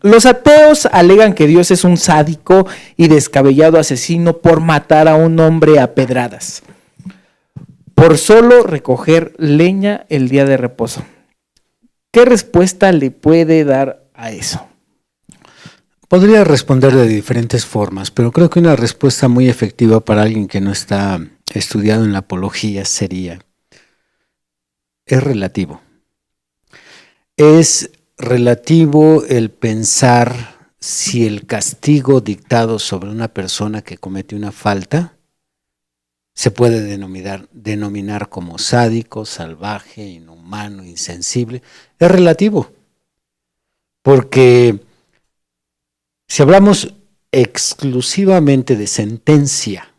Los ateos alegan que Dios es un sádico y descabellado asesino por matar a un hombre a pedradas, por solo recoger leña el día de reposo. ¿Qué respuesta le puede dar a eso? Podría responder de diferentes formas, pero creo que una respuesta muy efectiva para alguien que no está estudiado en la apología sería: es relativo. Es relativo el pensar si el castigo dictado sobre una persona que comete una falta se puede denominar como sádico, salvaje, inhumano, insensible. Es relativo, porque si hablamos exclusivamente de sentencia,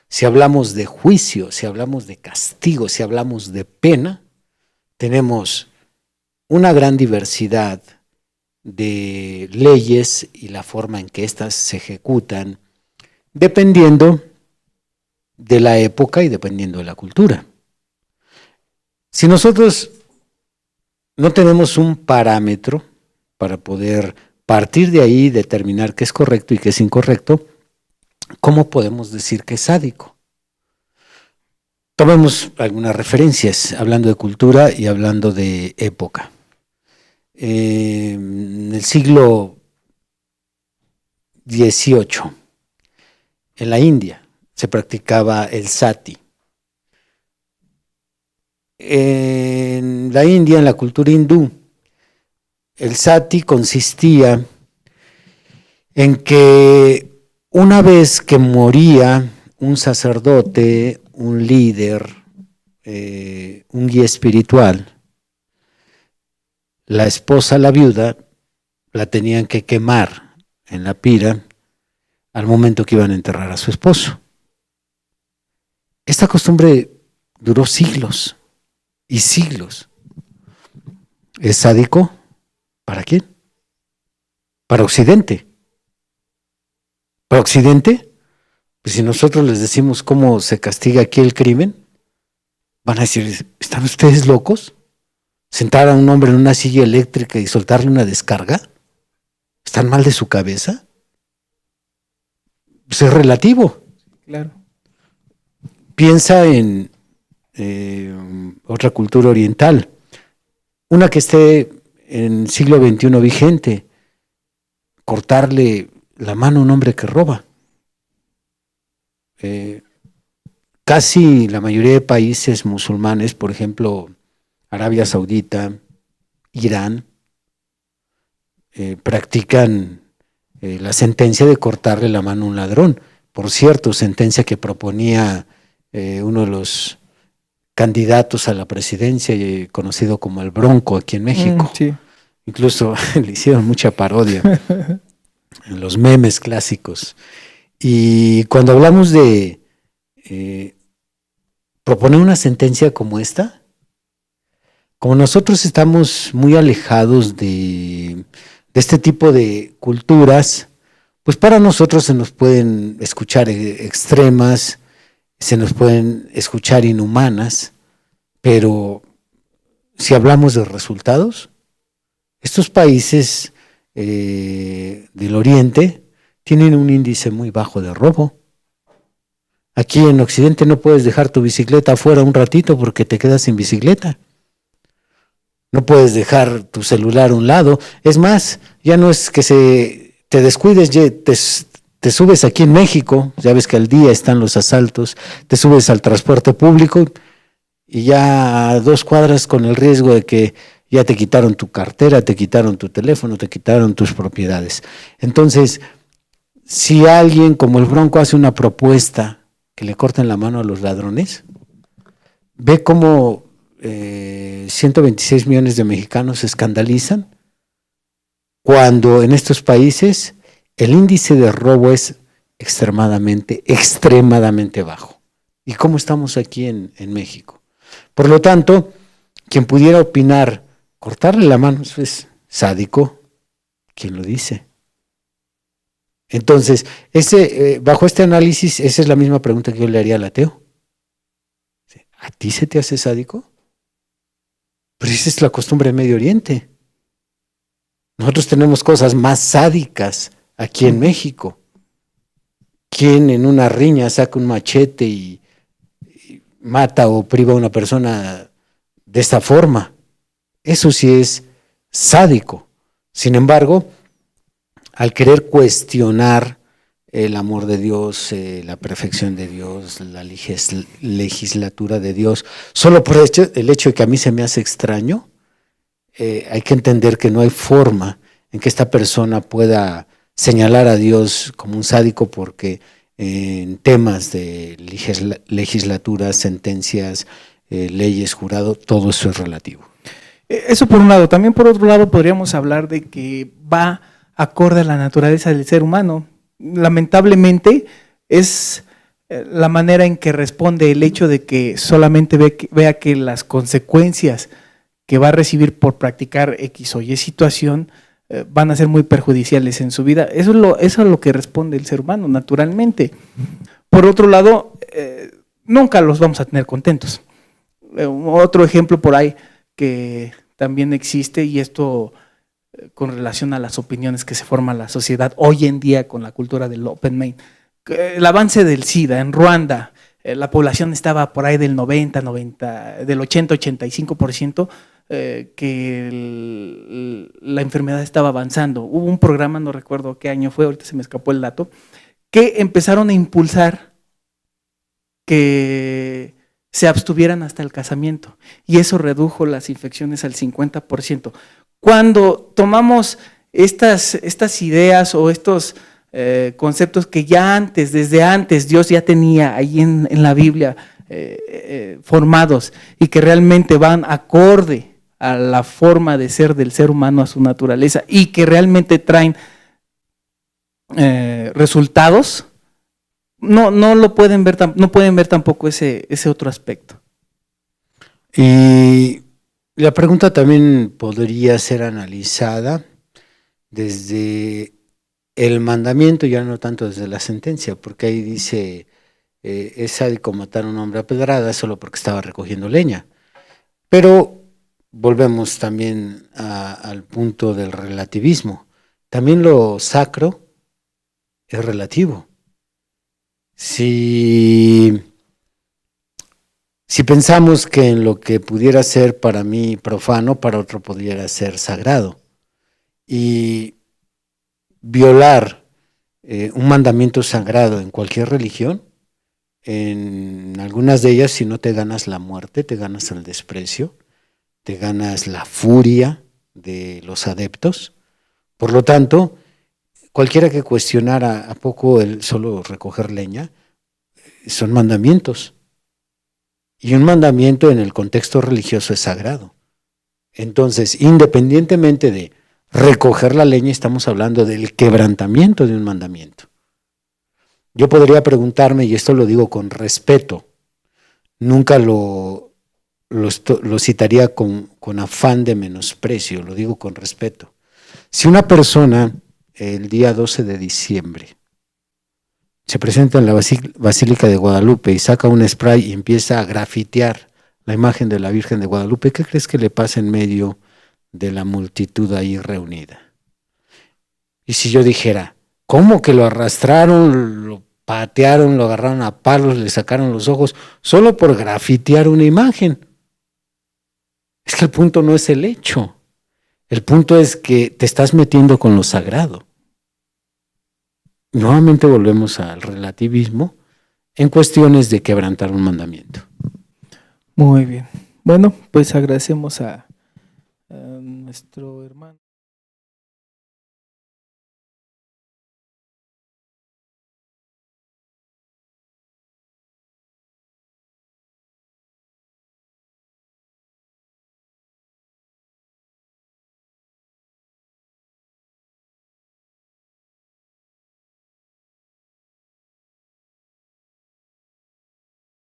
si hablamos de juicio, si hablamos de castigo, si hablamos de pena, tenemos una gran diversidad de leyes y la forma en que éstas se ejecutan, dependiendo de la época y dependiendo de la cultura. Si nosotros no tenemos un parámetro para poder partir de ahí y determinar qué es correcto y qué es incorrecto, ¿cómo podemos decir que es sádico? Tomemos algunas referencias, hablando de cultura y hablando de época. En el siglo XVIII, en la India, se practicaba el sati. En la India, en la cultura hindú, el sati consistía en que una vez que moría un sacerdote, un líder, un guía espiritual, la esposa, la viuda, la tenían que quemar en la pira al momento que iban a enterrar a su esposo. Esta costumbre duró siglos y siglos. ¿Es sádico? ¿Para quién? Para Occidente. ¿Para Occidente? Pues si nosotros les decimos cómo se castiga aquí el crimen, van a decir: ¿están ustedes locos? ¿Sentar a un hombre en una silla eléctrica y soltarle una descarga? ¿Están mal de su cabeza? Pues es relativo. Claro. Piensa en otra cultura oriental, una que esté en el siglo XXI vigente, cortarle la mano a un hombre que roba. Casi la mayoría de países musulmanes, por ejemplo, Arabia Saudita, Irán, practican la sentencia de cortarle la mano a un ladrón. Por cierto, sentencia que proponía uno de los candidatos a la presidencia, conocido como el Bronco aquí en México. Sí. Incluso le hicieron mucha parodia en los memes clásicos. Y cuando hablamos de proponer una sentencia como esta, como nosotros estamos muy alejados de este tipo de culturas, pues para nosotros se nos pueden escuchar extremas, se nos pueden escuchar inhumanas, pero si hablamos de resultados, estos países del Oriente tienen un índice muy bajo de robo. Aquí en Occidente no puedes dejar tu bicicleta afuera un ratito porque te quedas sin bicicleta. No puedes dejar tu celular a un lado. Es más, ya no es que te descuides, te subes aquí en México, ya ves que al día están los asaltos, te subes al transporte público y ya a 2 cuadras con el riesgo de que ya te quitaron tu cartera, te quitaron tu teléfono, te quitaron tus propiedades. Entonces, si alguien como el Bronco hace una propuesta que le corten la mano a los ladrones, ve cómo 126 millones de mexicanos se escandalizan cuando en estos países el índice de robo es extremadamente bajo. ¿Y cómo estamos aquí en México? Por lo tanto, quien pudiera opinar, cortarle la mano, eso es sádico, ¿quién lo dice? Entonces, bajo este análisis, esa es la misma pregunta que yo le haría al ateo. ¿A ti se te hace sádico? Pero esa es la costumbre en Medio Oriente. Nosotros tenemos cosas más sádicas aquí en México. ¿Quién en una riña saca un machete y mata o priva a una persona de esta forma? Eso sí es sádico. Sin embargo, al querer cuestionar el amor de Dios, la perfección de Dios, la legislatura de Dios, solo por el hecho de que a mí se me hace extraño, hay que entender que no hay forma en que esta persona pueda señalar a Dios como un sádico, porque en temas de legislatura, sentencias, leyes, jurado, todo eso es relativo. Eso por un lado. También por otro lado podríamos hablar de que va acorde a la naturaleza del ser humano. Lamentablemente es la manera en que responde el hecho de que solamente vea que las consecuencias que va a recibir por practicar X o Y situación van a ser muy perjudiciales en su vida. Eso es lo que responde el ser humano, naturalmente. Por otro lado, nunca los vamos a tener contentos. Otro ejemplo por ahí que también existe, y esto con relación a las opiniones que se forma la sociedad hoy en día con la cultura del open mind. El avance del SIDA en Ruanda, la población estaba por ahí del 80-85%, que la enfermedad estaba avanzando. Hubo un programa, no recuerdo qué año fue, ahorita se me escapó el dato, que empezaron a impulsar que se abstuvieran hasta el casamiento, y eso redujo las infecciones al 50%. Cuando tomamos estas ideas o estos conceptos que ya desde antes Dios ya tenía ahí en la Biblia formados, y que realmente van acorde a la forma de ser del ser humano, a su naturaleza, y que realmente traen resultados, no lo pueden ver, no pueden ver tampoco ese otro aspecto. Y la pregunta también podría ser analizada desde el mandamiento, ya no tanto desde la sentencia, porque ahí dice, es sádico matar a un hombre a pedradas solo porque estaba recogiendo leña. Pero volvemos también al punto del relativismo. También lo sacro es relativo. Si pensamos que en lo que pudiera ser para mí profano, para otro pudiera ser sagrado, y violar un mandamiento sagrado en cualquier religión, en algunas de ellas, si no te ganas la muerte, te ganas el desprecio, te ganas la furia de los adeptos. Por lo tanto, cualquiera que cuestionara a poco el solo recoger leña, son mandamientos. Y un mandamiento en el contexto religioso es sagrado. Entonces, independientemente de recoger la leña, estamos hablando del quebrantamiento de un mandamiento. Yo podría preguntarme, y esto lo digo con respeto, nunca lo citaría con afán de menosprecio, lo digo con respeto. Si una persona el día 12 de diciembre se presenta en la Basílica de Guadalupe y saca un spray y empieza a grafitear la imagen de la Virgen de Guadalupe, ¿qué crees que le pasa en medio de la multitud ahí reunida? Y si yo dijera, ¿cómo que lo arrastraron, lo patearon, lo agarraron a palos, le sacaron los ojos, solo por grafitear una imagen? Es que el punto no es el hecho. El punto es que te estás metiendo con lo sagrado. Nuevamente volvemos al relativismo en cuestiones de quebrantar un mandamiento. Muy bien. Bueno, pues agradecemos a nuestro hermano.